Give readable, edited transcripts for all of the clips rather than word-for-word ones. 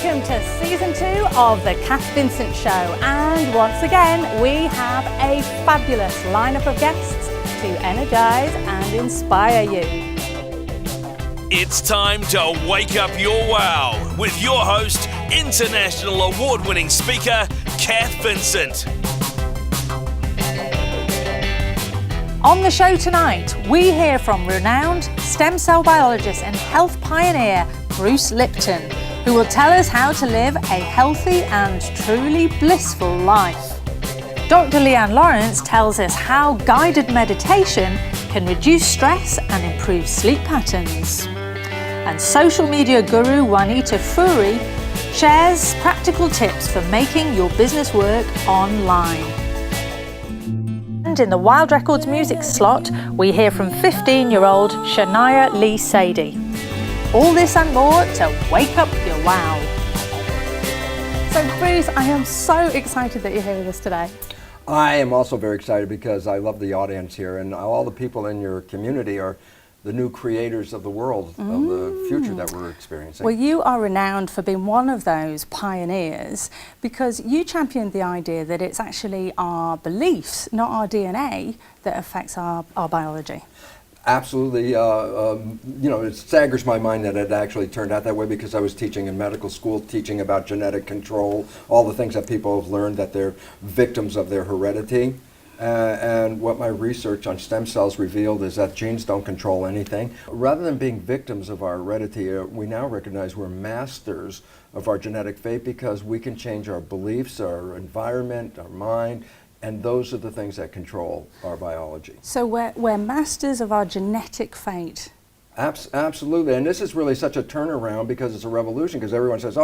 Welcome to Season 2 of the Cath Vincent Show, and once again we have a fabulous lineup of guests to energise and inspire you. It's time to wake up your wow with your host, international award-winning speaker, Cath Vincent. On the show tonight, we hear from renowned stem cell biologist and health pioneer Bruce Lipton, who will tell us how to live a healthy and truly blissful life. Dr. Leanne Lawrence tells us how guided meditation can reduce stress and improve sleep patterns. And social media guru Juanita Furi shares practical tips for making your business work online. And in the Wild Records music slot, we hear from 15-year-old Shania-Lee Sadie. All this and more to wake up your wow. So Bruce, I am so excited that you're here with us today. I am also very excited because I love the audience here, and all the people in your community are the new creators of the world, of the future that we're experiencing. Well, you are renowned for being one of those pioneers because you championed the idea that it's actually our beliefs, not our DNA, that affects our biology. Absolutely. It staggers my mind that it actually turned out that way, because I was teaching in medical school, teaching about genetic control, all the things that people have learned that they're victims of their heredity. And what my research on stem cells revealed is that genes don't control anything. Rather than being victims of our heredity, we now recognize we're masters of our genetic fate, because we can change our beliefs, our environment, our mind, and those are the things that control our biology. So we're masters of our genetic fate. Absolutely, and this is really such a turnaround because it's a revolution, because everyone says,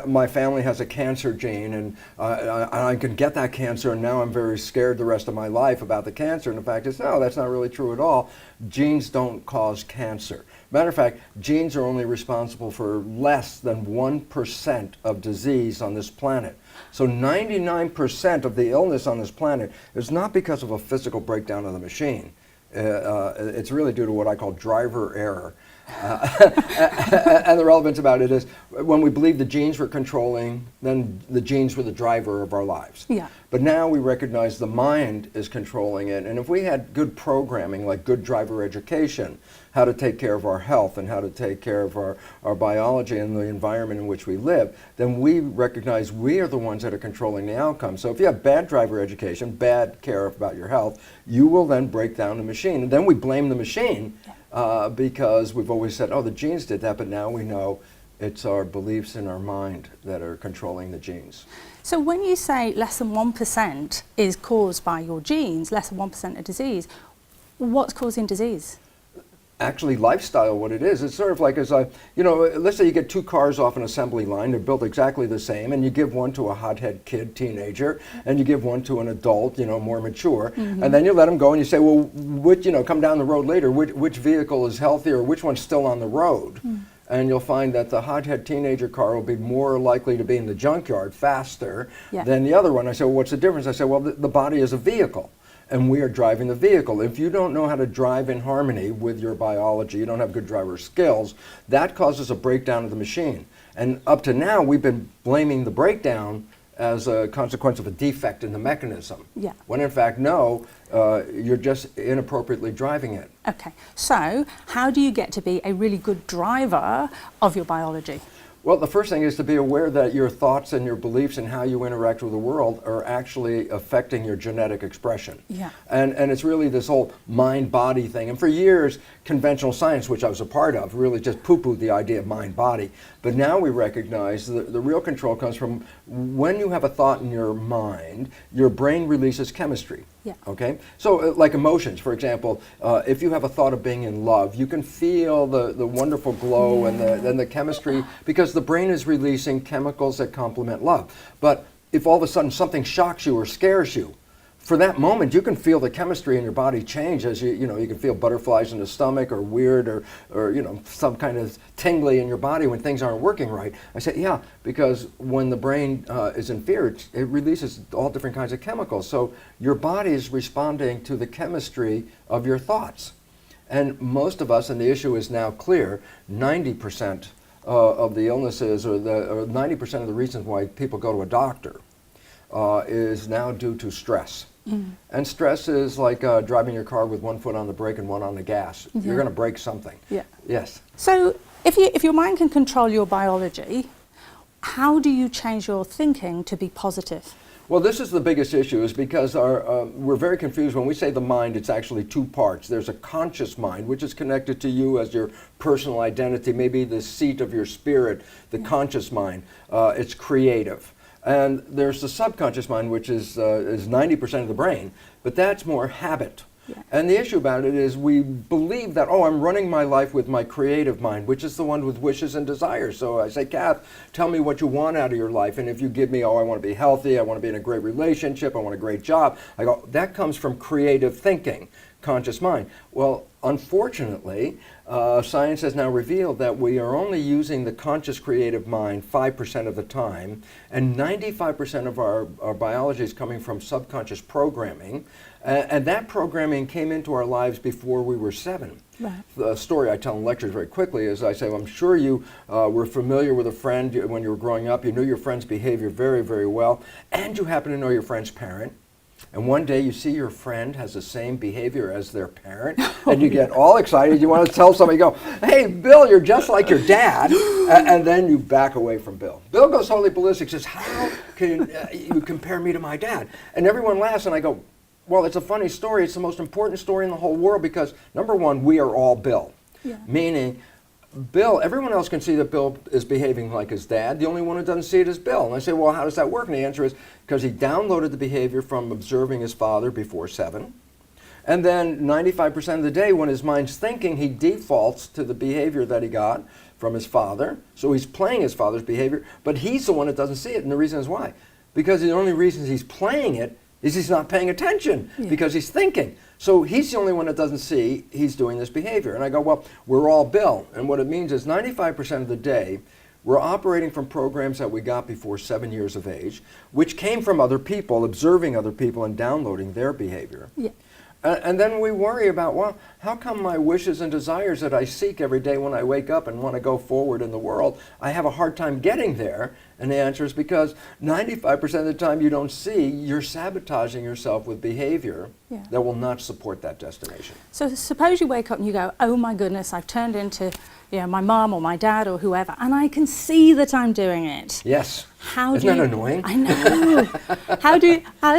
my family has a cancer gene, and I can get that cancer, and now I'm very scared the rest of my life about the cancer. And the fact is, no, that's not really true at all. Genes don't cause cancer. Matter of fact, genes are only responsible for less than 1% of disease on this planet. So 99% of the illness on this planet is not because of a physical breakdown of the machine. It's really due to what I call driver error. And the relevance about it is, when we believe the genes were controlling, then the genes were the driver of our lives. Yeah. But now we recognize the mind is controlling it. And if we had good programming, like good driver education, how to take care of our health and how to take care of our biology and the environment in which we live, then we recognize we are the ones that are controlling the outcome. So if you have bad driver education, bad care about your health, you will then break down the machine. And then we blame the machine because we've always said, the genes did that, but now we know it's our beliefs in our mind that are controlling the genes. So when you say less than 1% is caused by your genes, less than 1% of disease, what's causing disease? Actually, lifestyle, what it is, it's sort of like, let's say you get two cars off an assembly line, they're built exactly the same, and you give one to a hothead kid, teenager, and you give one to an adult, more mature, and then you let them go and you say, well, come down the road later, which vehicle is healthier, which one's still on the road? And you'll find that the hothead teenager car will be more likely to be in the junkyard faster than the other one. I say, well, what's the difference? I say, well, the body is a vehicle, and we are driving the vehicle. If you don't know how to drive in harmony with your biology, you don't have good driver skills, that causes a breakdown of the machine. And up to now, we've been blaming the breakdown as a consequence of a defect in the mechanism. Yeah. When in fact, no, you're just inappropriately driving it. Okay, so how do you get to be a really good driver of your biology? Well, the first thing is to be aware that your thoughts and your beliefs and how you interact with the world are actually affecting your genetic expression. Yeah. And it's really this whole mind-body thing. And for years, conventional science, which I was a part of, really just poo-pooed the idea of mind-body. But now we recognize the real control comes from when you have a thought in your mind, your brain releases chemistry. Yeah. Okay? So like emotions, for example, if you have a thought of being in love, you can feel the wonderful glow and the chemistry, because the brain is releasing chemicals that complement love. But if all of a sudden something shocks you or scares you, for that moment, you can feel the chemistry in your body change as you can feel butterflies in the stomach, or weird, or some kind of tingly in your body when things aren't working right. I say, yeah, because when the brain is in fear, it releases all different kinds of chemicals. So your body is responding to the chemistry of your thoughts. And most of us, and the issue is now clear, 90% of the illnesses, or 90% of the reasons why people go to a doctor is now due to stress. And stress is like driving your car with one foot on the brake and one on the gas. You're going to break something. Yeah. Yes. So if your mind can control your biology, how do you change your thinking to be positive? Well, this is the biggest issue, is because we're very confused. When we say the mind, it's actually two parts. There's a conscious mind, which is connected to you as your personal identity, maybe the seat of your spirit, the conscious mind. It's creative. And there's the subconscious mind, which is 90% of the brain, but that's more habit. Yeah. And the issue about it is we believe that, I'm running my life with my creative mind, which is the one with wishes and desires. So I say, Cath, tell me what you want out of your life. And if you give me, I want to be healthy, I want to be in a great relationship, I want a great job, I go, that comes from creative thinking, conscious mind. Well, unfortunately, science has now revealed that we are only using the conscious creative mind 5% of the time, and 95% of our biology is coming from subconscious programming. And that programming came into our lives before we were 7. Right. The story I tell in lectures very quickly is I say, well, I'm sure you were familiar with a friend when you were growing up. You knew your friend's behavior very, very well, and you happen to know your friend's parent. And one day you see your friend has the same behavior as their parent, and you get all excited. You want to tell somebody, you go, hey, Bill, you're just like your dad. And then you back away from Bill. Bill goes totally ballistic, says, how can you compare me to my dad? And everyone laughs, and I go, well, it's a funny story. It's the most important story in the whole world because, number one, we are all Bill. Yeah. Meaning, Bill, everyone else can see that Bill is behaving like his dad. The only one who doesn't see it is Bill. And I say, well, how does that work? And the answer is because he downloaded the behavior from observing his father before 7. And then 95% of the day when his mind's thinking, he defaults to the behavior that he got from his father. So he's playing his father's behavior, but he's the one that doesn't see it. And the reason is why? Because the only reason he's playing it is he's not paying attention because he's thinking. So he's the only one that doesn't see he's doing this behavior. And I go, well, we're all Bill. And what it means is 95% of the day, we're operating from programs that we got before 7 years of age, which came from other people, observing other people and downloading their behavior. Yeah. And then we worry about, well, how come my wishes and desires that I seek every day when I wake up and want to go forward in the world, I have a hard time getting there? And the answer is because 95% of the time you don't see, you're sabotaging yourself with behavior that will not support that destination. So suppose you wake up and you go, oh my goodness, I've turned into my mom or my dad or whoever, and I can see that I'm doing it. Yes. Isn't that annoying? I know. How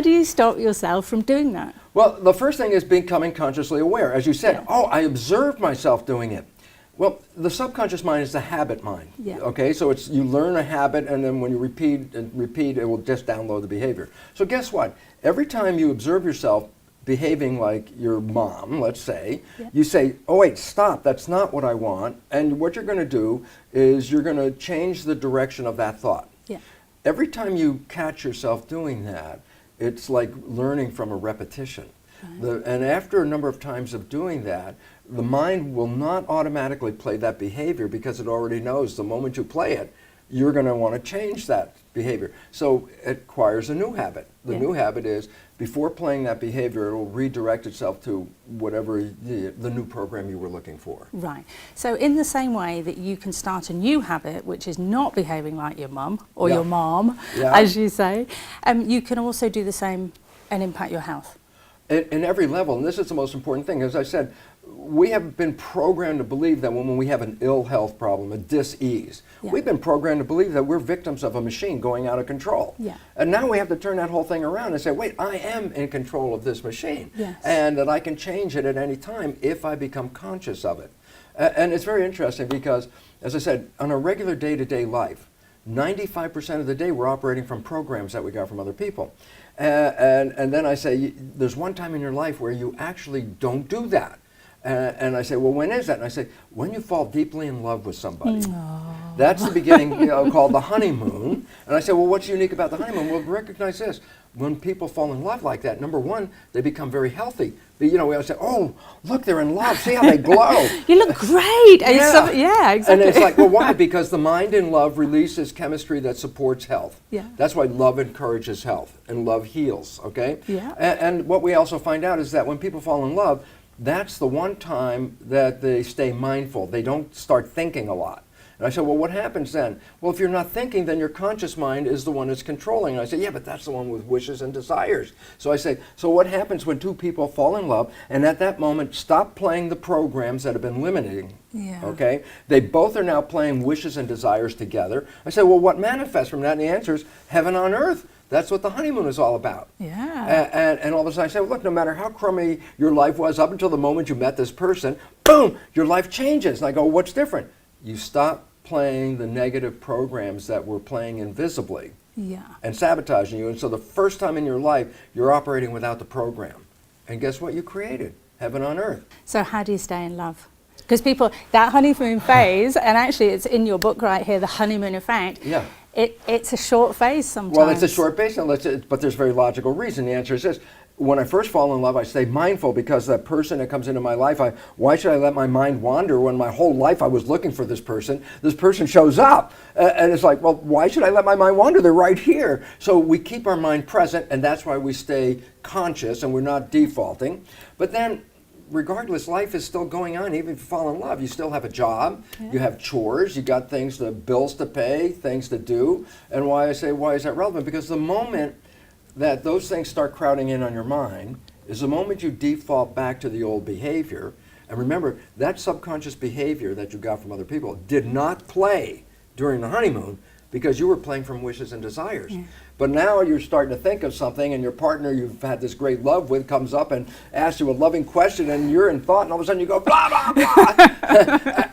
do you stop yourself from doing that? Well, the first thing is becoming consciously aware. As you said, I observed myself doing it. Well, the subconscious mind is the habit mind. Yeah. Okay, so it's you learn a habit, and then when you repeat and repeat, it will just download the behavior. So guess what? Every time you observe yourself behaving like your mom, let's say, you say, oh wait, stop, that's not what I want. And what you're going to do is you're going to change the direction of that thought. Yeah. Every time you catch yourself doing that, it's like learning from a repetition. Right. And after a number of times of doing that, the mind will not automatically play that behavior because it already knows the moment you play it, you're going to want to change that behavior. So it acquires a new habit. The new habit is, before playing that behavior, it will redirect itself to whatever the new program you were looking for. Right. So in the same way that you can start a new habit, which is not behaving like your mum or your mom, as you say, you can also do the same and impact your health. In every level, and this is the most important thing. As I said, we have been programmed to believe that when we have an ill health problem, a dis-ease, we've been programmed to believe that we're victims of a machine going out of control. Yeah. And now we have to turn that whole thing around and say, wait, I am in control of this machine. Yes. And that I can change it at any time if I become conscious of it. And it's very interesting because, as I said, on a regular day-to-day life, 95% of the day we're operating from programs that we got from other people. And then I say, there's one time in your life where you actually don't do that. And I say, well, when is that? And I say, when you fall deeply in love with somebody. Aww. That's the beginning, called the honeymoon. And I say, well, what's unique about the honeymoon? Well, recognize this. When people fall in love like that, number one, they become very healthy. We always say, oh, look, they're in love. See how they glow. You look great. Yeah, exactly. And it's like, well, why? Because the mind in love releases chemistry that supports health. Yeah. That's why love encourages health and love heals, okay? Yeah. And what we also find out is that when people fall in love, that's the one time that they stay mindful. They don't start thinking a lot. And I said, well, what happens then? Well, if you're not thinking, then your conscious mind is the one that's controlling. And I said, yeah, but that's the one with wishes and desires. So I say, so what happens when two people fall in love and at that moment stop playing the programs that have been limiting? Yeah. Okay? They both are now playing wishes and desires together. I say, well, what manifests from that? And the answer is heaven on earth. That's what the honeymoon is all about. Yeah. And all of a sudden I say, well, look, no matter how crummy your life was up until the moment you met this person, boom, your life changes. And I go, what's different? You stop playing the negative programs that were playing invisibly and sabotaging you. And so the first time in your life, you're operating without the program. And guess what you created? Heaven on earth. So how do you stay in love? Because people, that honeymoon phase, and actually it's in your book right here, The Honeymoon Effect. Yeah. It's a short phase sometimes. Well, it's a short phase, but there's a very logical reason. The answer is this. When I first fall in love, I stay mindful because that person that comes into my life, why should I let my mind wander when my whole life I was looking for this person? This person shows up. And it's like, well, why should I let my mind wander? They're right here. So we keep our mind present, and that's why we stay conscious and we're not defaulting. But then, regardless, life is still going on. Even if you fall in love, you still have a job, you have chores, you got bills to pay, things to do. And why I say, why is that relevant? Because the moment that those things start crowding in on your mind is the moment you default back to the old behavior. And remember, that subconscious behavior that you got from other people did not play during the honeymoon because you were playing from wishes and desires. Yeah. But now you're starting to think of something, and your partner you've had this great love with comes up and asks you a loving question, and you're in thought, and all of a sudden you go, blah, blah, blah.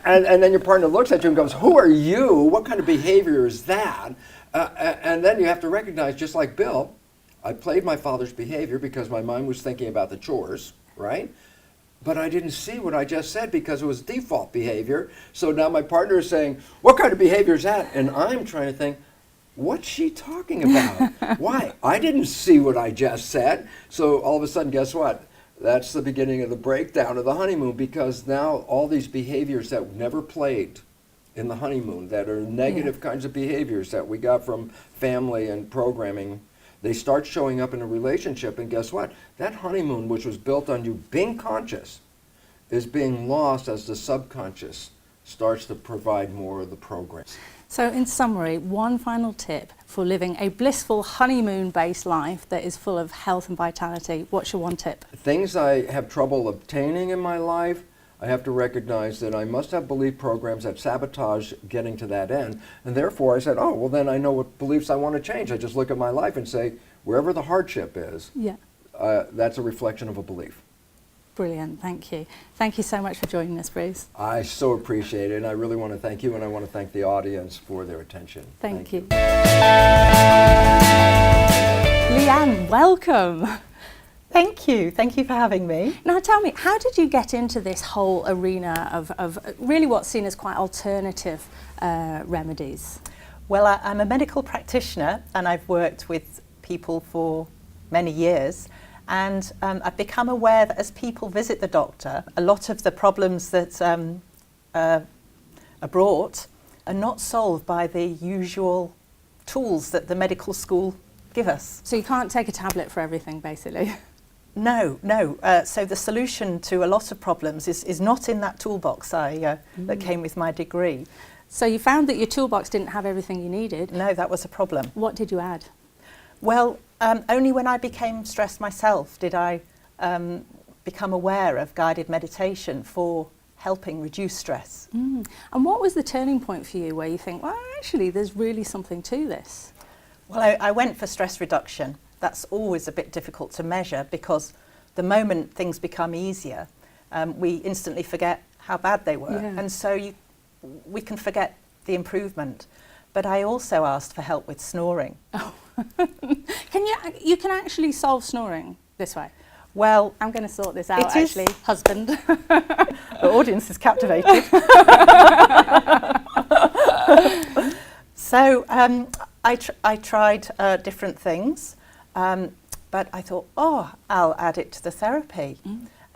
and then your partner looks at you and goes, who are you? What kind of behavior is that? And then you have to recognize, just like Bill, I played my father's behavior because my mind was thinking about the chores, right? But I didn't see what I just said because it was default behavior. So now my partner is saying, what kind of behavior is that? And I'm trying to think, what's she talking about? Why? I didn't see what I just said. So all of a sudden, guess what? That's the beginning of the breakdown of the honeymoon, because now all these behaviors that never played in the honeymoon, that are negative kinds of behaviors that we got from family and programming, they start showing up in a relationship, and guess what? That honeymoon, which was built on you being conscious, is being lost as the subconscious starts to provide more of the program. So in summary, one final tip for living a blissful honeymoon-based life that is full of health and vitality. What's your one tip? Things I have trouble obtaining in my life, I have to recognize that I must have belief programs that sabotage getting to that end. And therefore I said, oh, well then I know what beliefs I want to change. I just look at my life and say, wherever the hardship is, that's a reflection of a belief. Brilliant, thank you. Thank you so much for joining us, Bruce. I so appreciate it, and I really want to thank you, and I want to thank the audience for their attention. Thank you. Leanne, welcome. Thank you. Thank you for having me. Now tell me, how did you get into this whole arena of really what's seen as quite alternative remedies? Well, I'm a medical practitioner, and I've worked with people for many years, and I've become aware that as people visit the doctor, a lot of the problems that are brought are not solved by the usual tools that the medical school give us. So you can't take a tablet for everything, basically? No. So the solution to a lot of problems is not in that toolbox that came with my degree. So you found that your toolbox didn't have everything you needed? No, that was a problem. What did you add? Well, only when I became stressed myself did I become aware of guided meditation for helping reduce stress. And what was the turning point for you where you think, well, actually, there's really something to this? Well, I went for stress reduction. That's always a bit difficult to measure because the moment things become easier, we instantly forget how bad they were. Yeah. And so we can forget the improvement. But I also asked for help with snoring. Oh. You can actually solve snoring this way? Well, I'm going to sort this out, actually, husband. The audience is captivated. So I tried different things, but I thought, I'll add it to the therapy.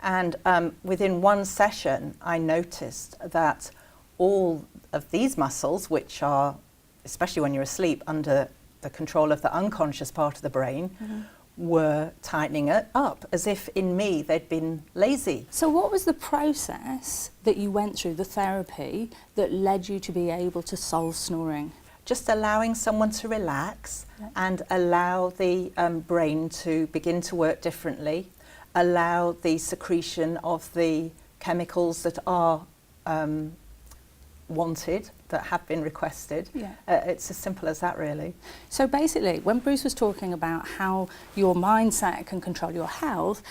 And within one session, I noticed that all of these muscles, which are, especially when you're asleep, under the control of the unconscious part of the brain, were tightening it up, as if in me they'd been lazy. So what was the process that you went through, the therapy, that led you to be able to solve snoring? Just allowing someone to relax and allow the brain to begin to work differently, allow the secretion of the chemicals that are wanted, that have been requested. It's as simple as that, really. So basically, when Bruce was talking about how your mindset can control your health,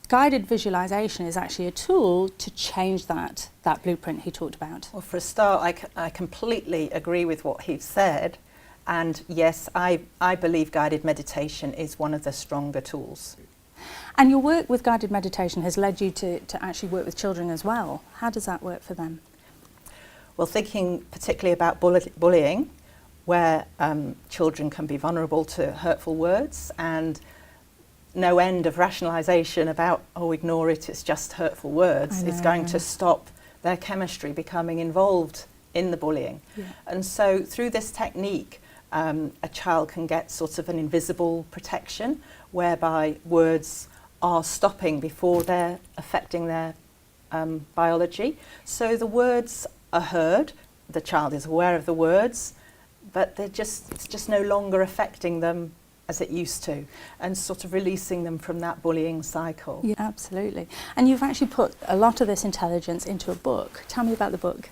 guided visualization is actually a tool to change that blueprint he talked about. Well, for a start, I completely agree with what he said. And yes, I believe guided meditation is one of the stronger tools. And your work with guided meditation has led you to actually work with children as well. How does that work for them? Well, thinking particularly about bullying, where children can be vulnerable to hurtful words and no end of rationalisation about, oh, ignore it, it's just hurtful words, is going to stop their chemistry becoming involved in the bullying. And so through this technique, a child can get sort of an invisible protection whereby words are stopping before they're affecting their biology. So the words are heard, the child is aware of the words, but it's just no longer affecting them as it used to, and sort of releasing them from that bullying cycle. Yeah, absolutely. And you've actually put a lot of this intelligence into a book. Tell me about the book.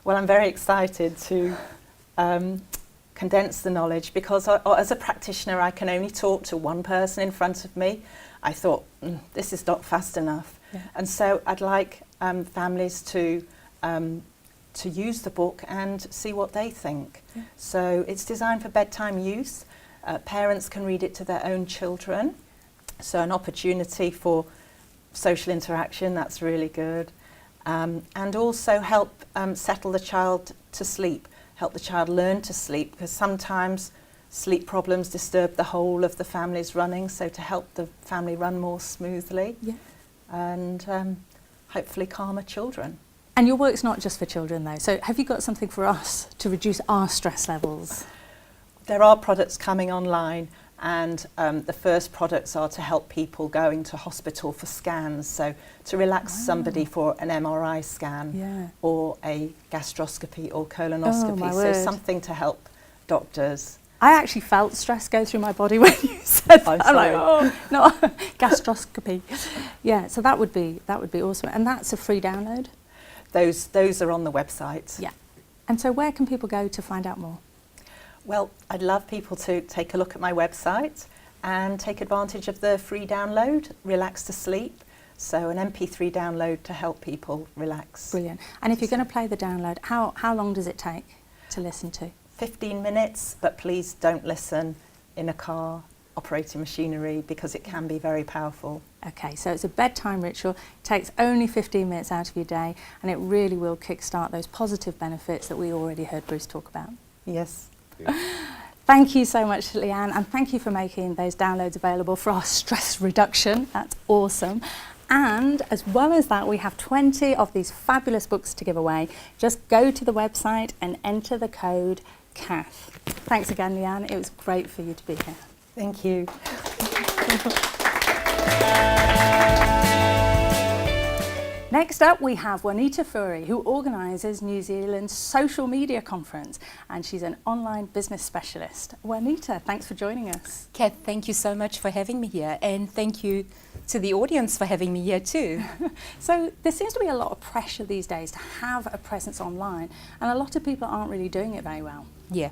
Well, I'm very excited to condense the knowledge, because as a practitioner I can only talk to one person in front of me. I thought, this is not fast enough. And so I'd like families to use the book and see what they think. So it's designed for bedtime use. Parents can read it to their own children. So an opportunity for social interaction, that's really good. And also help settle the child to sleep, help the child learn to sleep, because sometimes sleep problems disturb the whole of the family's running, so to help the family run more smoothly and hopefully calmer children. And your work's not just for children though, so have you got something for us to reduce our stress levels? There are products coming online, and the first products are to help people going to hospital for scans, so to relax somebody for an MRI scan or a gastroscopy or colonoscopy, so something to help doctors. I actually felt stress go through my body when you said that. I'm like, oh, no, gastroscopy. Yeah, so that would be awesome. And that's a free download? Those are on the website. Yeah. And so where can people go to find out more? Well, I'd love people to take a look at my website and take advantage of the free download, Relax to Sleep. So an MP3 download to help people relax. Brilliant. And if you're going to play the download, how long does it take to listen to? 15 minutes, but please don't listen in a car operating machinery, because it can be very powerful. Okay, so it's a bedtime ritual, takes only 15 minutes out of your day, and it really will kickstart those positive benefits that we already heard Bruce talk about. Yes. Thank you so much, Leanne, and thank you for making those downloads available for our stress reduction. That's awesome. And as well as that, we have 20 of these fabulous books to give away. Just go to the website and enter the code Cath. Thanks again, Leanne. It was great for you to be here. Thank you. Next up, we have Juanita Furey, who organises New Zealand's social media conference, and she's an online business specialist. Juanita, thanks for joining us. Cath, thank you so much for having me here, and thank you to the audience for having me here too. So there seems to be a lot of pressure these days to have a presence online, and a lot of people aren't really doing it very well. Yeah.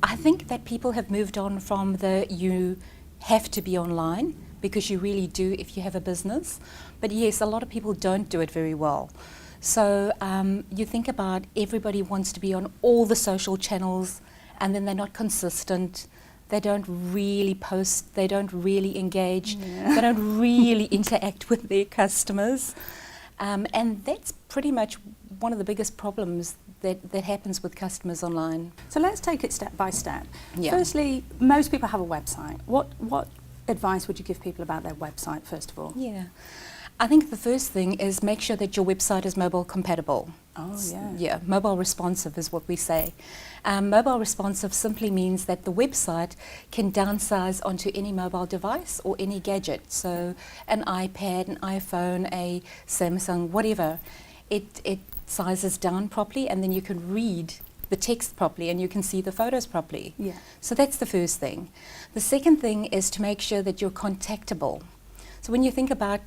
I think that people have moved on from the you have to be online, because you really do if you have a business. But yes, a lot of people don't do it very well. So you think about everybody wants to be on all the social channels, and then they're not consistent. They don't really post, they don't really engage, they don't really interact with their customers. And that's pretty much one of the biggest problems that happens with customers online. So let's take it step by step. Yeah. Firstly, most people have a website. What advice would you give people about their website, first of all? Yeah. I think the first thing is make sure that your website is mobile compatible. Oh, yeah. Yeah, mobile responsive is what we say. Mobile responsive simply means that the website can downsize onto any mobile device or any gadget. So an iPad, an iPhone, a Samsung, whatever. It sizes down properly, and then you can read the text properly and you can see the photos properly. Yeah. So that's the first thing. The second thing is to make sure that you're contactable. So when you think about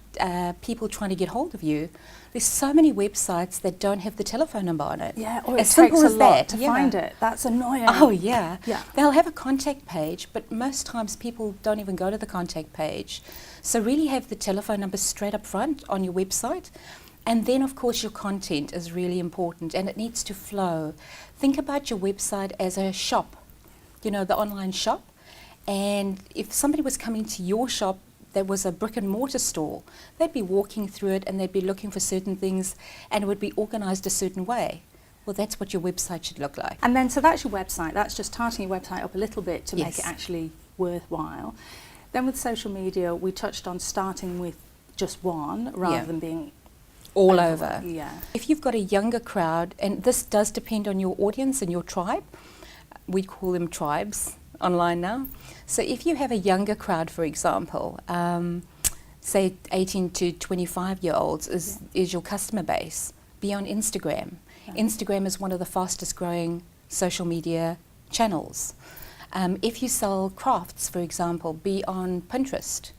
people trying to get hold of you, there's so many websites that don't have the telephone number on it. Yeah, or it as takes simple a as lot that. to Yeah. find it. That's annoying. Oh yeah. Yeah. They'll have a contact page, but most times people don't even go to the contact page. So really have the telephone number straight up front on your website. And then of course your content is really important, and it needs to flow. Think about your website as a shop, you know, the online shop. And if somebody was coming to your shop that was a brick and mortar store, they'd be walking through it and they'd be looking for certain things, and it would be organized a certain way. Well, that's what your website should look like. And then, so that's your website. That's just tarting your website up a little bit to make Yes. it actually worthwhile. Then with social media, we touched on starting with just one rather Yeah. than being All over. Yeah. If you've got a younger crowd, and this does depend on your audience and your tribe, we call them tribes online now. So if you have a younger crowd, for example, say 18 to 25-year-olds is your customer base, be on Instagram. Instagram is one of the fastest growing social media channels. If you sell crafts, for example, be on Pinterest.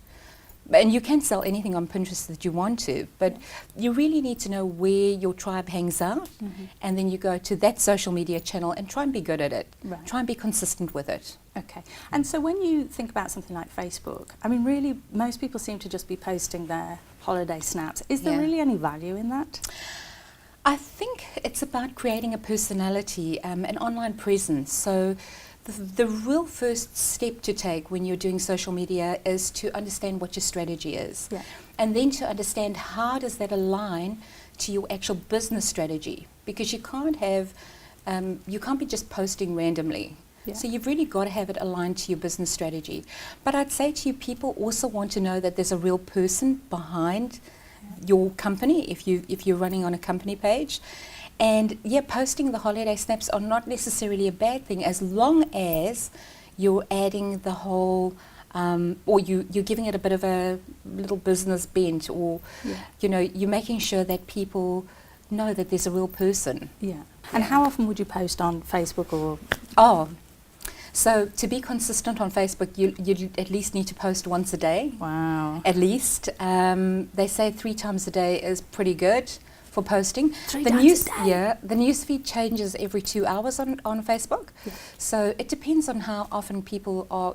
And you can sell anything on Pinterest that you want to, but you really need to know where your tribe hangs out, and then you go to that social media channel and try and be good at it. Right. Try and be consistent with it. Okay. And so when you think about something like Facebook, I mean, really, most people seem to just be posting their holiday snaps. Is there Yeah. really any value in that? I think it's about creating a personality, an online presence. So the real first step to take when you're doing social media is to understand what your strategy is. Yeah. And then to understand how does that align to your actual business strategy. Because you can't have, you can't be just posting randomly. Yeah. So you've really got to have it aligned to your business strategy. But I'd say to you, people also want to know that there's a real person behind your company if you're running on a company page. And yeah, posting the holiday snaps are not necessarily a bad thing as long as you're adding the whole, or you're giving it a bit of a little business bent, or you know, you're making sure that people know that there's a real person. Yeah. And how often would you post on Facebook or? Oh, so to be consistent on Facebook, you at least need to post once a day. Wow. At least. They say 3 times a day is pretty good for posting. 3 times a day? Yeah, the newsfeed changes every 2 hours on Facebook. Yeah. So it depends on how often people are,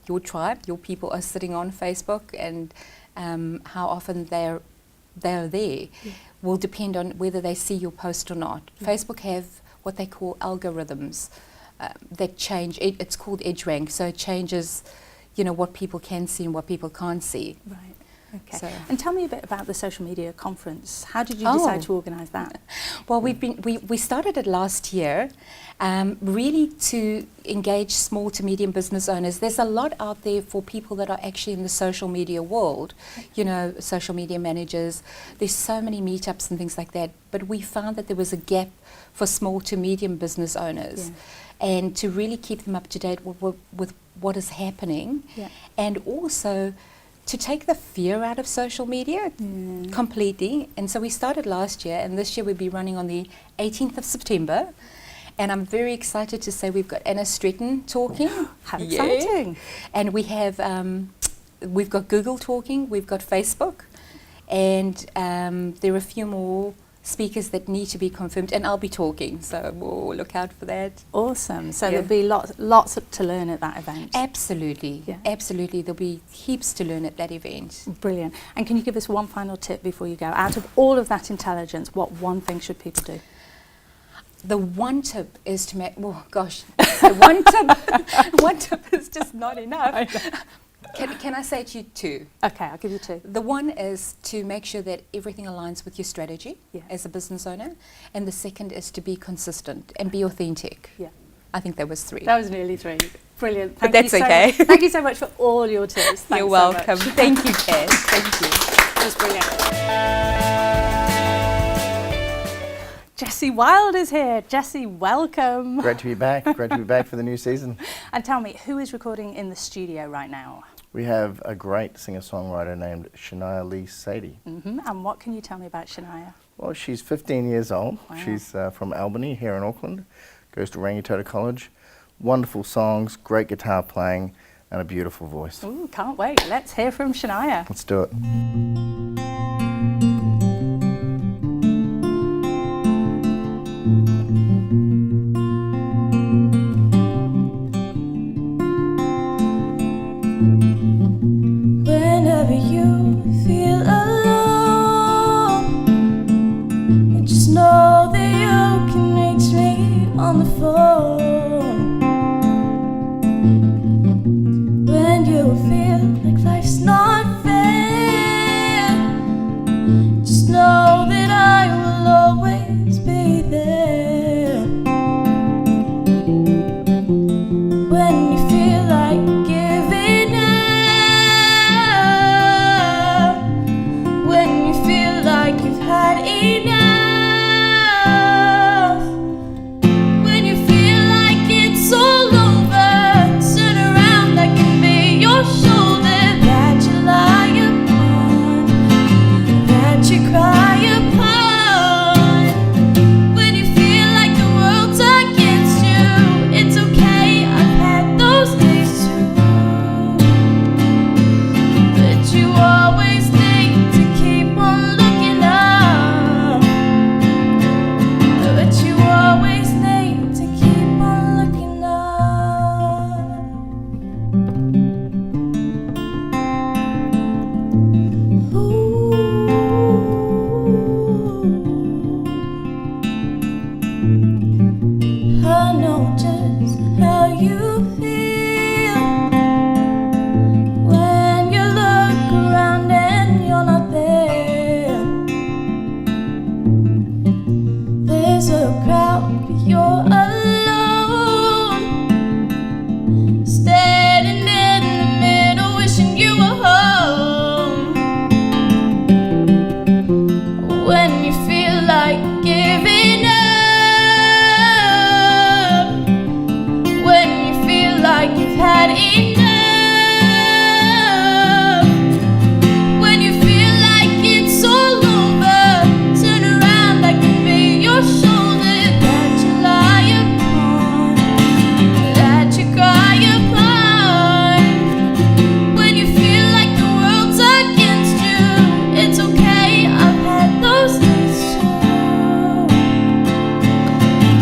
your tribe, your people are sitting on Facebook, and how often they're there. Yeah. Will depend on whether they see your post or not. Facebook have what they call algorithms that change. It's called edge rank, so it changes, you know, what people can see and what people can't see. Right. Okay. So- And tell me a bit about the social media conference. How did you decide to organise that? Well, we started it last year, really to engage small to medium business owners. There's a lot out there for people that are actually in the social media world, you know, social media managers. There's so many meetups and things like that, but we found that there was a gap for small to medium business owners, and to really keep them up to date with what is happening, and also to take the fear out of social media completely. And so we started last year, and this year we'll be running on the 18th of September. And I'm very excited to say we've got Anna Stretton talking. How exciting. And we have, we've got Google talking, we've got Facebook, and there are a few more speakers that need to be confirmed, and I'll be talking, so we'll look out for that. Awesome. So there'll be lots to learn at that event. Absolutely, Yeah. absolutely. There'll be heaps to learn at that event. Brilliant. And can you give us one final tip before you go? Out of all of that intelligence, what one thing should people do? The one tip is to make, oh gosh, the one tip is just not enough. Can I say to you 2? Okay, I'll give you 2. The one is to make sure that everything aligns with your strategy as a business owner. And the second is to be consistent and be authentic. Yeah. I think that was 3. That was nearly 3. Brilliant. But that's okay. Thank you so much for all your tips. Thanks You're so much. welcome. Thank you, Cath. Thank you. That was brilliant. Jesse Wild is here. Jesse, welcome. Great to be back. Great to be back for the new season. And tell me, who is recording in the studio right now? We have a great singer-songwriter named Shania-Lee Sadie. And what can you tell me about Shania? Well, she's 15 years old. Wow. She's from Albany here in Auckland. Goes to Rangitoto College. Wonderful songs, great guitar playing, and a beautiful voice. Ooh, can't wait. Let's hear from Shania. Let's do it. Whenever you feel alone, just know that you can reach me on the phone. When you feel like life's not fair, just know that I will always be there. When you feel like giving up, when you feel like you've had enough, when you feel like it's all over, turn around, I can be your shoulder that you lie upon, that you cry upon. When you feel like the world's against you, it's okay, I've had those days too. But you always need to keep on looking up. But you always need to keep on looking up. I know just how you feel when you look around and you're not there. There's a crowd, but you're alone, standing in the middle, wishing you were home. When you feel like giving up, when you feel like you've had enough, when you feel like it's all over, turn around, I can be your shoulder that you lie upon, that you cry upon. When you feel like the world's against you, it's okay, I've had those days too.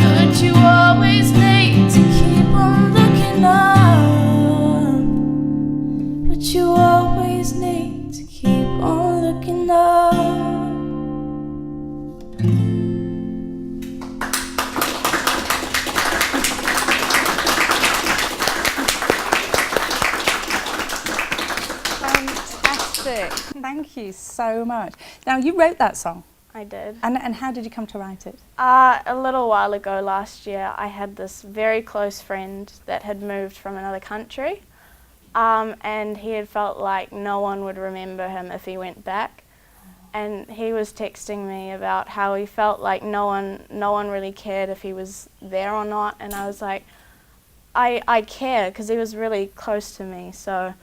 But you always need to keep on looking up. But you always need to keep on looking up. Fantastic. Thank you so much. Now, you wrote that song, I did. and how did you come to write it? A little while ago last year, I had this very close friend that had moved from another country, and he had felt like no one would remember him if he went back. And he was texting me about how he felt like no one really cared if he was there or not. And I was like, I care, because he was really close to me. So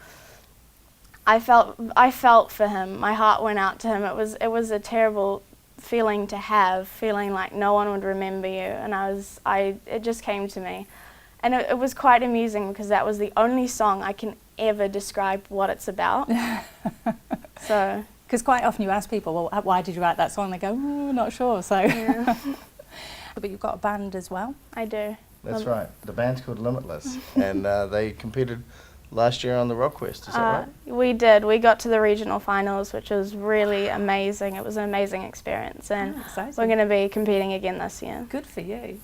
I felt for him. My heart went out to him. It was a terrible feeling to have, feeling like no one would remember you. And it just came to me. And it was quite amusing, because that was the only song I can ever describe what it's about. So. Because quite often you ask people, well, why did you write that song? They go, oh, not sure. So, Yeah. But you've got a band as well. I do. That's right. The band's called Limitless, and they competed last year on the Rock Quest. Is that right? We did. We got to the regional finals, which was really amazing. It was an amazing experience, and exciting. we're going to be competing again this year. Good for you.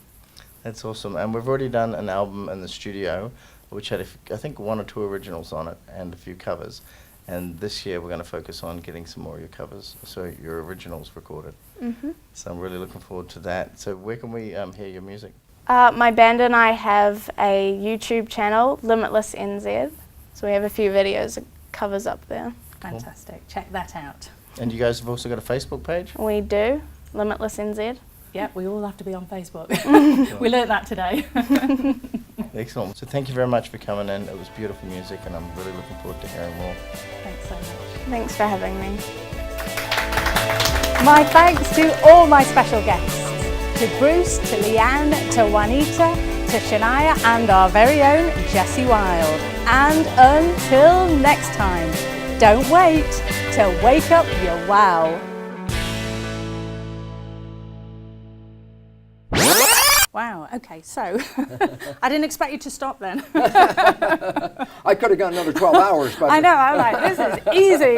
That's awesome. And we've already done an album in the studio, which had, I think, 1 or 2 originals on it and a few covers. And this year we're going to focus on getting some more of your covers, so your originals recorded. Mhm. So I'm really looking forward to that. So where can we hear your music? My band and I have a YouTube channel, Limitless NZ. So we have a few videos, covers up there. Fantastic. Check that out. And you guys have also got a Facebook page? We do, Limitless NZ. Yeah, we all have to be on Facebook. We learnt that today. Excellent. So thank you very much for coming in. It was beautiful music, and I'm really looking forward to hearing more. Thanks so much. Thanks for having me. My thanks to all my special guests, to Bruce, to Leanne, to Juanita, to Shania, and our very own Jessie Wild. And until next time, don't wait to wake up your wow. Wow, okay, so I didn't expect you to stop then. I could have gone another 12 hours. But I know, I'm like, this is easy.